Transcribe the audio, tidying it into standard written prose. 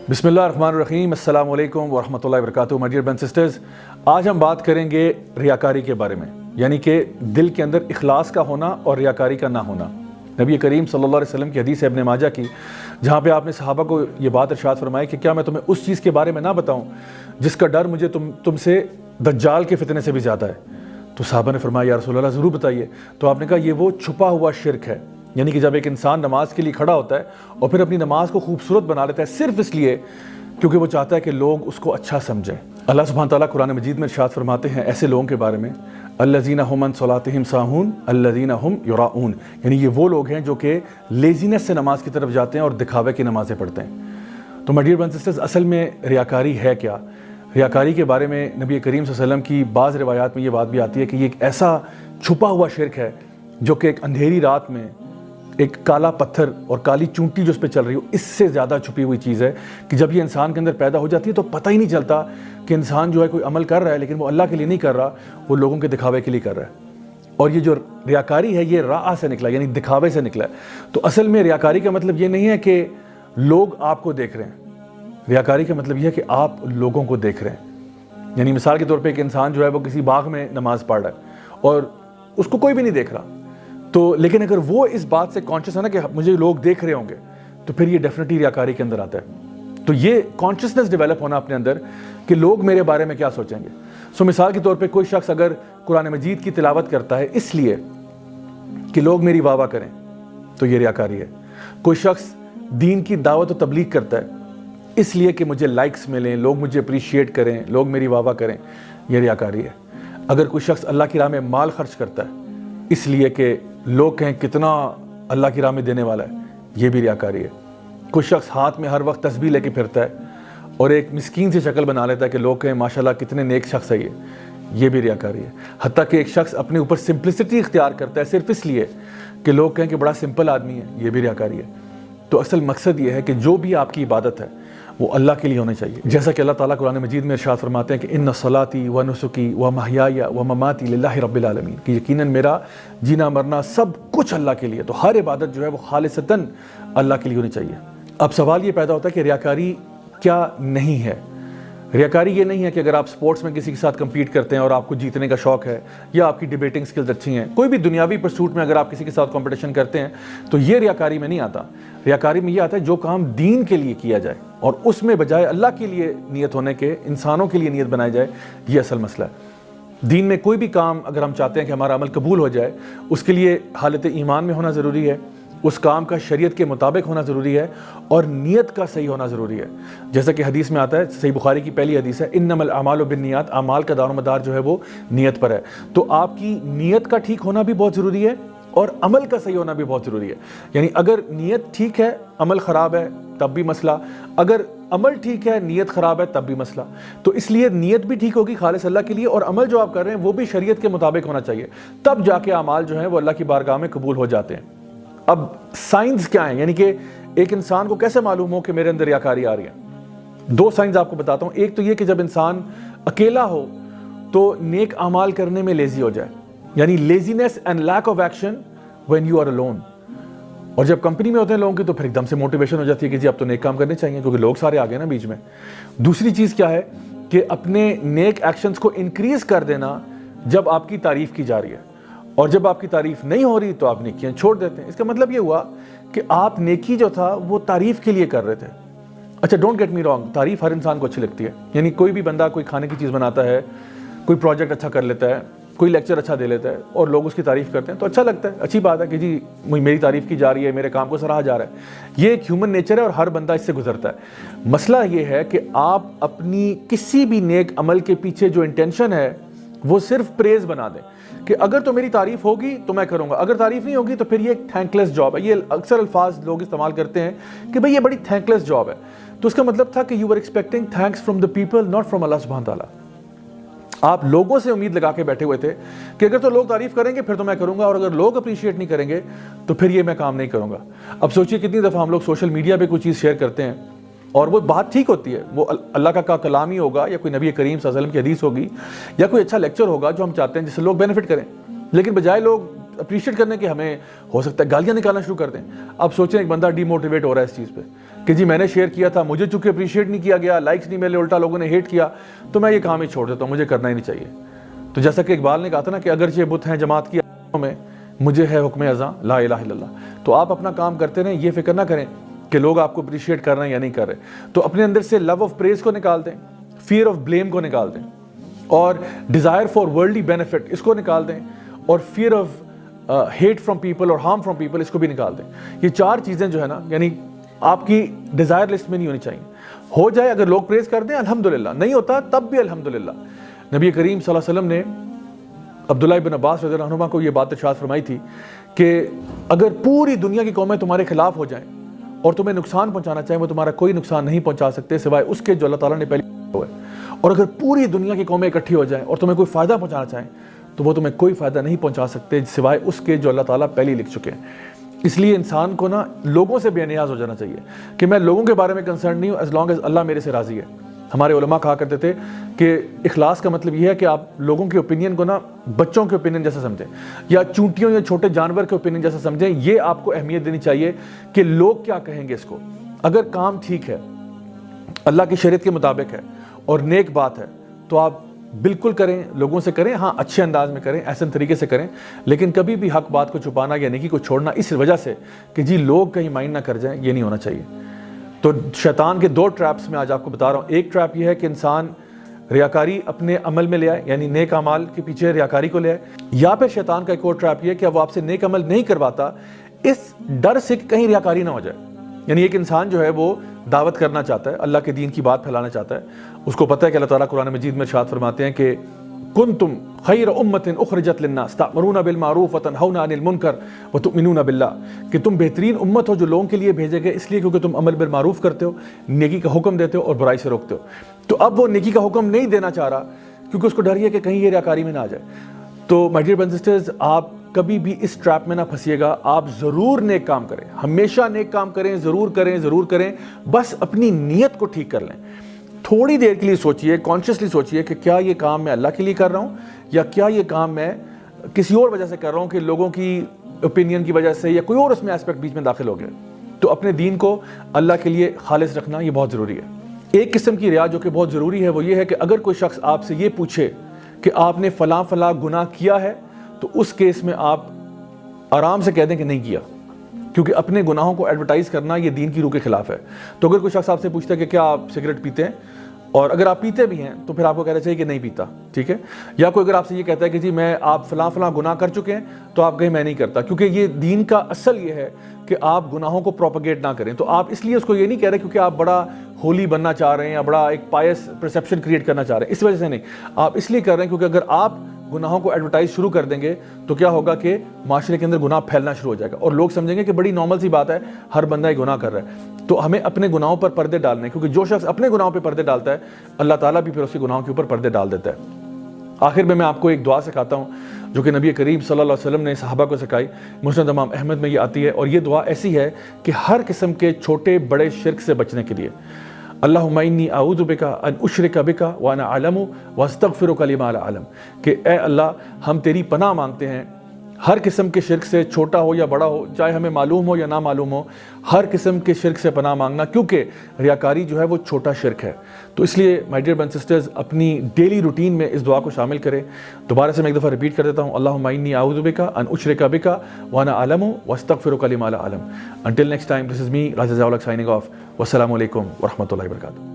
بسم اللہ الرحمن الرحیم، السلام علیکم ورحمۃ اللہ وبرکاتہ۔ My dear brothers and sisters, آج ہم بات کریں گے ریاکاری کے بارے میں، یعنی کہ دل کے اندر اخلاص کا ہونا اور ریاکاری کا نہ ہونا۔ نبی کریم صلی اللہ علیہ وسلم کی حدیث ہے ابن ماجہ کی، جہاں پہ آپ نے صحابہ کو یہ بات ارشاد فرمائی کہ کیا میں تمہیں اس چیز کے بارے میں نہ بتاؤں جس کا ڈر مجھے تم سے دجال کے فتنے سے بھی زیادہ ہے؟ تو صحابہ نے فرمایا یا رسول اللہ ضرور بتائیے۔ تو آپ نے کہا یہ وہ چھپا ہوا شرک ہے، یعنی کہ جب ایک انسان نماز کے لیے کھڑا ہوتا ہے اور پھر اپنی نماز کو خوبصورت بنا لیتا ہے صرف اس لیے کیونکہ وہ چاہتا ہے کہ لوگ اس کو اچھا سمجھیں۔ اللہ سبحانہ تعالیٰ قرآن مجید میں ارشاد فرماتے ہیں ایسے لوگوں کے بارے میں، الذین ھم عن صلاتہم ساہون الذین ھم یراؤون، یعنی یہ وہ لوگ ہیں جو کہ لیزینس سے نماز کی طرف جاتے ہیں اور دکھاوے کی نمازیں پڑھتے ہیں۔ تو my dear brothers and sisters, اصل میں ریاکاری ہے کیا؟ ریاکاری کے بارے میں نبی کریم صلی اللہ علیہ وسلم کی بعض روایات میں یہ بات بھی آتی ہے کہ یہ ایک ایسا چھپا ہوا شرک ہے جو کہ ایک اندھیری رات میں ایک کالا پتھر اور کالی چونٹی جو اس پہ چل رہی ہو، اس سے زیادہ چھپی ہوئی چیز ہے کہ جب یہ انسان کے اندر پیدا ہو جاتی ہے تو پتہ ہی نہیں چلتا کہ انسان جو ہے کوئی عمل کر رہا ہے، لیکن وہ اللہ کے لیے نہیں کر رہا، وہ لوگوں کے دکھاوے کے لیے کر رہا ہے۔ اور یہ جو ریاکاری ہے یہ راء سے نکلا، یعنی دکھاوے سے نکلا ہے۔ تو اصل میں ریاکاری کا مطلب یہ نہیں ہے کہ لوگ آپ کو دیکھ رہے ہیں، ریاکاری کا مطلب یہ ہے کہ آپ لوگوں کو دیکھ رہے ہیں۔ یعنی مثال کے طور پہ ایک انسان جو ہے وہ کسی باغ میں نماز پڑھ رہا ہے اور اس کو کوئی بھی نہیں دیکھ رہا، تو لیکن اگر وہ اس بات سے کانشیس ہے نا کہ مجھے لوگ دیکھ رہے ہوں گے، تو پھر یہ ڈیفینیٹلی ریاکاری کے اندر آتا ہے۔ تو یہ کانشیسنس ڈیولپ ہونا اپنے اندر کہ لوگ میرے بارے میں کیا سوچیں گے۔ مثال کے طور پہ کوئی شخص اگر قرآن مجید کی تلاوت کرتا ہے اس لیے کہ لوگ میری واہ واہ کریں تو یہ ریاکاری ہے۔ کوئی شخص دین کی دعوت و تبلیغ کرتا ہے اس لیے کہ مجھے لائکس ملیں، لوگ مجھے اپریشیٹ کریں، لوگ میری واہ واہ کریں، یہ ریاکاری ہے۔ اگر کوئی شخص اللہ کی راہ میں مال خرچ کرتا ہے اس لیے کہ لوگ کہیں کتنا اللہ کی راہ میں دینے والا ہے، یہ بھی ریاکاری ہے۔ کوئی شخص ہاتھ میں ہر وقت تسبیح لے کے پھرتا ہے اور ایک مسکین سی شکل بنا لیتا ہے کہ لوگ کہیں ماشاءاللہ کتنے نیک شخص ہے یہ بھی ریاکاری ہے۔ حتیٰ کہ ایک شخص اپنے اوپر سمپلسٹی اختیار کرتا ہے صرف اس لیے کہ لوگ کہیں کہ بڑا سمپل آدمی ہے، یہ بھی ریاکاری ہے۔ تو اصل مقصد یہ ہے کہ جو بھی آپ کی عبادت ہے وہ اللہ کے لیے ہونی چاہیے، جیسا کہ اللہ تعالیٰ قرآن مجید میں ارشاد فرماتے ہیں کہ ان صلاتی و نسکی و محیای و مماتی للہ رب العالمین، کہ یقیناً میرا جینا مرنا سب کچھ اللہ کے لیے، تو ہر عبادت جو ہے وہ خالصتاً اللہ کے لیے ہونی چاہیے۔ اب سوال یہ پیدا ہوتا ہے کہ ریاکاری کیا نہیں ہے؟ ریاکاری یہ نہیں ہے کہ اگر آپ سپورٹس میں کسی کے ساتھ کمپیٹ کرتے ہیں اور آپ کو جیتنے کا شوق ہے یا آپ کی ڈیبیٹنگ سکلز اچھی ہیں، کوئی بھی دنیاوی پرسوٹ میں اگر آپ کسی کے ساتھ کمپٹیشن کرتے ہیں تو یہ ریاکاری میں نہیں آتا۔ ریاکاری میں یہ آتا ہے جو کام دین کے لیے کیا جائے اور اس میں بجائے اللہ کے لیے نیت ہونے کے انسانوں کے لیے نیت بنائی جائے، یہ اصل مسئلہ ہے۔ دین میں کوئی بھی کام اگر ہم چاہتے ہیں کہ ہمارا عمل قبول ہو جائے، اس کے لیے حالت ایمان میں ہونا ضروری ہے، اس کام کا شریعت کے مطابق ہونا ضروری ہے اور نیت کا صحیح ہونا ضروری ہے۔ جیسا کہ حدیث میں آتا ہے، صحیح بخاری کی پہلی حدیث ہے، انما الاعمال بالنیات، اعمال کا دار و مدار جو ہے وہ نیت پر ہے۔ تو آپ کی نیت کا ٹھیک ہونا بھی بہت ضروری ہے اور عمل کا صحیح ہونا بھی بہت ضروری ہے۔ یعنی اگر نیت ٹھیک ہے عمل خراب ہے تب بھی مسئلہ، اگر عمل ٹھیک ہے نیت خراب ہے تب بھی مسئلہ۔ تو اس لیے نیت بھی ٹھیک ہوگی خالص اللہ کے لیے اور عمل جو آپ کر رہے ہیں وہ بھی شریعت کے مطابق ہونا چاہیے، تب جا کے اعمال جو ہیں وہ اللہ کی بارگاہ میں قبول ہو جاتے ہیں۔ اب سائنس کیا ہیں، یعنی کہ ایک انسان کو کیسے معلوم ہو کہ میرے اندر ریاکاری آ رہی ہے؟ دو سائنس آپ کو بتاتا ہوں۔ ایک تو یہ کہ جب انسان اکیلا ہو تو نیک اعمال کرنے میں لیزی ہو جائے، یعنی laziness and lack of action when you are alone۔ اور جب کمپنی میں ہوتے ہیں لوگوں کی تو پھر ایک دم سے موٹیویشن ہو جاتی ہے کہ جی اب تو نیک کام کرنے چاہیے کیونکہ لوگ سارے آ گئے نا بیچ میں۔ دوسری چیز کیا ہے کہ اپنے نیک ایکشنز کو انکریز کر دینا جب آپ کی تعریف کی جا رہی ہے، اور جب آپ کی تعریف نہیں ہو رہی تو آپ نیکیاں چھوڑ دیتے ہیں۔ اس کا مطلب یہ ہوا کہ آپ نیکی جو تھا وہ تعریف کے لیے کر رہے تھے۔ اچھا ڈونٹ گیٹ می رانگ، تعریف ہر انسان کو اچھی لگتی ہے، یعنی کوئی بھی بندہ کوئی کھانے کی چیز بناتا ہے، کوئی پروجیکٹ اچھا کر لیتا ہے، کوئی لیکچر اچھا دے لیتا ہے اور لوگ اس کی تعریف کرتے ہیں تو اچھا لگتا ہے، اچھی بات ہے کہ جی میری تعریف کی جا رہی ہے، میرے کام کو سراہا جا رہا ہے۔ یہ ایک ہیومن نیچر ہے اور ہر بندہ اس سے گزرتا ہے۔ مسئلہ یہ ہے کہ آپ اپنی کسی بھی نیک عمل کے پیچھے جو انٹینشن ہے وہ صرف پریز بنا دیں کہ اگر تو میری تعریف ہوگی تو میں کروں گا، اگر تعریف نہیں ہوگی تو پھر یہ ایک تھینک لیس جاب ہے۔ یہ اکثر الفاظ لوگ استعمال کرتے ہیں کہ بھئی یہ بڑی تھینک لیس جاب ہے، تو اس کا مطلب تھا کہ you are expecting thanks from the people not from اللہ سبحانہ تعالیٰ۔ آپ لوگوں سے امید لگا کے بیٹھے ہوئے تھے کہ اگر تو لوگ تعریف کریں گے پھر تو میں کروں گا، اور اگر لوگ اپریشیٹ نہیں کریں گے تو پھر یہ میں کام نہیں کروں گا۔ اب سوچئے کتنی دفعہ ہم لوگ سوشل میڈیا پہ کوئی چیز شیئر کرتے ہیں اور وہ بات ٹھیک ہوتی ہے، وہ اللہ کا کلام ہی ہوگا یا کوئی نبی کریم صلی اللہ علیہ وسلم کی حدیث ہوگی یا کوئی اچھا لیکچر ہوگا جو ہم چاہتے ہیں جس سے لوگ بینیفٹ کریں، لیکن بجائے لوگ اپریشیٹ کرنے کے ہمیں ہو سکتا ہے گالیاں نکالنا شروع کر دیں۔ اب سوچیں ایک بندہ ڈی موٹیویٹ ہو رہا ہے اس چیز پہ کہ جی میں نے شیئر کیا تھا, مجھے چونکہ اپریشیٹ نہیں کیا گیا, لائکس نہیں ملے, الٹا لوگوں نے ہیٹ کیا, تو میں یہ کام ہی چھوڑ دیتا ہوں, مجھے کرنا ہی نہیں چاہیے. تو جیسا کہ اقبال نے کہا تھا نا کہ اگرچہ بت ہیں جماعت کی میں, مجھے ہے حکم ازاں لا الہ الا اللہ. تو آپ اپنا کام کرتے رہیں, یہ فکر نہ کریں کہ لوگ آپ کو اپریشیٹ کر رہے ہیں یا نہیں کر رہے. تو اپنے اندر سے لو آف پریز کو نکال دیں, فیئر آف بلیم کو نکال دیں, اور ڈیزائر فار ورلڈلی بینیفٹ اس کو نکال دیں, اور fear of hate from people اور ہارم فرام پیپل اس کو بھی نکال دیں. یہ 4 چیزیں جو ہے نا, یعنی آپ کی ڈیزائر لسٹ میں نہیں ہونی چاہیے. ہو جائے اگر لوگ پریز کر دیں الحمدللہ, نہیں ہوتا تب بھی الحمدللہ. نبی کریم صلی اللہ علیہ وسلم نے عبداللہ ابن عباس رضی اللہ عنہما کو یہ بات ارشاد فرمائی تھی کہ اگر پوری دنیا کی قومیں تمہارے خلاف ہو جائیں اور تمہیں نقصان پہنچانا چاہیں, وہ تمہارا کوئی نقصان نہیں پہنچا سکتے سوائے اس کے جو اللہ تعالیٰ نے پہلے کیا ہے. اور اگر پوری دنیا کی قومیں اکٹھی ہو جائیں اور تمہیں کوئی فائدہ پہنچانا چاہیں تو وہ تمہیں کوئی فائدہ نہیں پہنچا سکتے سوائے اس کے جو اللہ تعالیٰ پہلے لکھ چکے ہیں. اس لیے انسان کو نا لوگوں سے بے نیاز ہو جانا چاہیے کہ میں لوگوں کے بارے میں کنسرن نہیں ہوں, ایز لانگ ایز اللہ میرے سے راضی ہے. ہمارے علماء کہا کرتے تھے کہ اخلاص کا مطلب یہ ہے کہ آپ لوگوں کے اوپینین کو نا بچوں کے اوپینین جیسا سمجھیں, یا چونٹیوں یا چھوٹے جانور کے اوپینین جیسا سمجھیں. یہ آپ کو اہمیت دینی چاہیے کہ لوگ کیا کہیں گے اس کو. اگر کام ٹھیک ہے, اللہ کی شریعت کے مطابق ہے اور نیک بات ہے تو آپ بالکل کریں, لوگوں سے کریں, ہاں اچھے انداز میں کریں, احسن طریقے سے کریں, لیکن کبھی بھی حق بات کو چھپانا یا نیکی کو چھوڑنا اس وجہ سے کہ جی لوگ کہیں مائنڈ نہ کر جائیں, یہ نہیں ہونا چاہیے. تو شیطان کے 2 ٹریپس میں آج آپ کو بتا رہا ہوں. ایک ٹریپ یہ ہے کہ انسان ریاکاری اپنے عمل میں لے آئے, یعنی نیک اعمال کے پیچھے ریاکاری کو لے آئے. یا پھر شیطان کا ایک اور ٹریپ یہ ہے کہ وہ آپ سے نیک عمل نہیں کرواتا اس ڈر سے کہ کہیں ریاکاری نہ ہو جائے. یعنی ایک انسان جو ہے وہ دعوت کرنا چاہتا ہے, اللہ کے دین کی بات پھیلانا چاہتا ہے, اس کو پتہ ہے کہ اللہ تعالیٰ قرآن مجید میں ارشاد فرماتے ہیں کہ کنتم خیر امۃ اخرجت للناس تأمرون بالمعروف وتنہون عن المنکر وتؤمنون باللہ, کہ تم بہترین امت ہو جو لوگوں کے لیے بھیجے گئے اس لیے کیونکہ تم عمل بالمعروف کرتے ہو, نیکی کا حکم دیتے ہو اور برائی سے روکتے ہو. تو اب وہ نیکی کا حکم نہیں دینا چاہ رہا کیونکہ اس کو ڈر یہ کہ کہیں یہ ریاکاری میں نہ آ جائے. تو my dear brothers and sisters, آپ کبھی بھی اس ٹریپ میں نہ پھنسیے گا. آپ ضرور نیک کام کریں, ہمیشہ نیک کام کریں, ضرور کریں, ضرور کریں, بس اپنی نیت کو ٹھیک کر لیں. تھوڑی دیر کے لیے سوچئے, کانشیسلی سوچئے کہ کیا یہ کام میں اللہ کے لیے کر رہا ہوں یا کیا یہ کام میں کسی اور وجہ سے کر رہا ہوں کہ لوگوں کی اوپینین کی وجہ سے, یا کوئی اور اس میں ایسپیکٹ بیچ میں داخل ہو گیا. تو اپنے دین کو اللہ کے لیے خالص رکھنا یہ بہت ضروری ہے. ایک قسم کی ریا جو کہ بہت ضروری ہے وہ یہ ہے کہ اگر کوئی شخص آپ سے یہ پوچھے کہ آپ نے فلاں فلاں گناہ کیا ہے تو اس کیس میں آپ آرام سے کہہ دیں کہ نہیں کیا, کیونکہ اپنے گناہوں کو ایڈورٹائز کرنا یہ دین کی روح کے خلاف ہے. تو اگر کوئی شخص آپ سے پوچھتا ہے کہ کیا آپ سگریٹ پیتے ہیں, اور اگر آپ پیتے بھی ہیں تو پھر آپ کو کہنا چاہیے کہ نہیں پیتا, ٹھیک ہے. یا کوئی اگر آپ سے یہ کہتا ہے کہ جی میں آپ فلاں فلاں گناہ کر چکے ہیں, تو آپ کہیں میں نہیں کرتا, کیونکہ یہ دین کا اصل یہ ہے کہ آپ گناہوں کو پروپیگیٹ نہ کریں. تو آپ اس لیے اس کو یہ نہیں کہہ رہے کیونکہ آپ بڑا ہولی بننا چاہ رہے ہیں یا بڑا ایک پائس پرسیپشن کریٹ کرنا چاہ رہے ہیں, اس وجہ سے نہیں. آپ اس لیے کر رہے ہیں کیونکہ اگر آپ گناہوں کو ایڈورٹائز شروع کر دیں گے تو کیا ہوگا کہ معاشرے کے اندر گناہ پھیلنا شروع ہو جائے گا, اور لوگ سمجھیں گے کہ بڑی نارمل سی بات ہے, ہر بندہ یہ گناہ کر رہا ہے. تو ہمیں اپنے گناہوں پر پردے ڈالنے ہیں, کیونکہ جو شخص اپنے گناہوں پہ پردے ڈالتا ہے اللہ تعالیٰ بھی پھر اس کے گناہوں کے اوپر پردے ڈال دیتا ہے. آخر میں آپ کو ایک دعا سکھاتا ہوں جو کہ نبی کریم صلی اللہ علیہ وسلم نے صحابہ کو سکھائی. مسند امام احمد میں یہ آتی ہے, اور یہ دعا ایسی ہے کہ ہر قسم کے چھوٹے بڑے شرک سے بچنے کے لیے. اللہم انی اعوذ بک ان اشرک بک وانا اعلم واستغفرک لما لا اعلم, کہ اے اللہ ہم تیری پناہ مانگتے ہیں ہر قسم کے شرک سے, چھوٹا ہو یا بڑا ہو, چاہے ہمیں معلوم ہو یا نہ معلوم ہو, ہر قسم کے شرک سے پناہ مانگنا, کیونکہ ریاکاری جو ہے وہ چھوٹا شرک ہے. تو اس لیے my dear brothers and sisters اپنی ڈیلی روٹین میں اس دعا کو شامل کریں. دوبارہ سے میں ایک دفعہ ریپیٹ کر دیتا ہوں, اللہم انی اعوذ بک ان اشرک بک وانا اعلم واستغفرک لما لا اعلم. Until next time, this is me, Raja Zawlak, signing off. Wassalamu alaikum wa rahmatullahi wa barakatuh.